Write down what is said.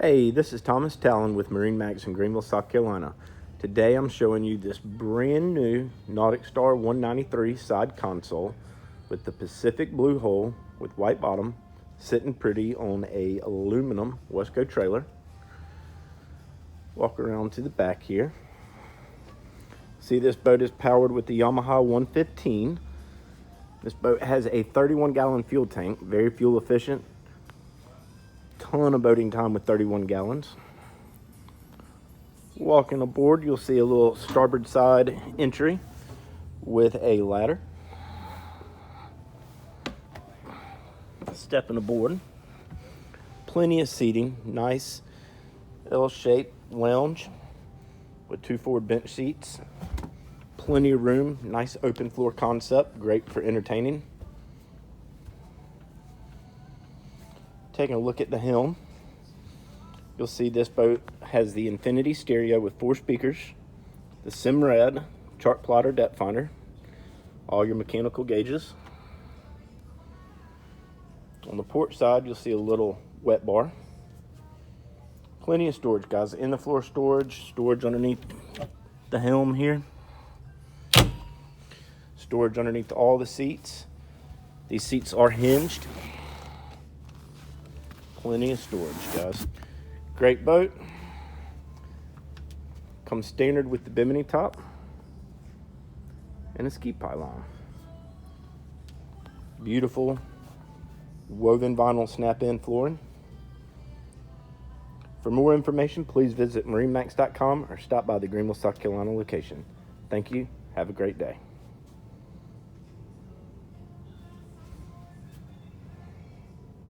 Hey, this is Thomas Talon with MarineMax in Greenville, South Carolina. Today I'm showing you this brand new NauticStar 193 side console with the Pacific blue hull with white bottom, sitting pretty on a aluminum Wesco trailer. Walk around to the back here. See, this boat is powered with the Yamaha 115. This boat has a 31-gallon fuel tank, very fuel efficient. Ton of boating time with 31 gallons. Walking aboard, you'll see a little starboard side entry with a ladder. Stepping aboard. Plenty of seating, nice L-shaped lounge with 2 forward bench seats. Plenty of room, nice open floor concept, great for entertaining. Taking a look at the helm, you'll see this boat has the Infinity stereo with 4 speakers, the Simrad chart plotter depth finder, all your mechanical gauges. On the port side, you'll see a little wet bar. Plenty of storage, guys. In the floor storage underneath the helm here. Storage underneath all the seats. These seats are hinged. Plenty of storage, guys. Great boat. Comes standard with the bimini top and a ski pylon. Beautiful woven vinyl snap-in flooring. For more information, please visit MarineMax.com or stop by the Greenville, South Carolina location. Thank you. Have a great day.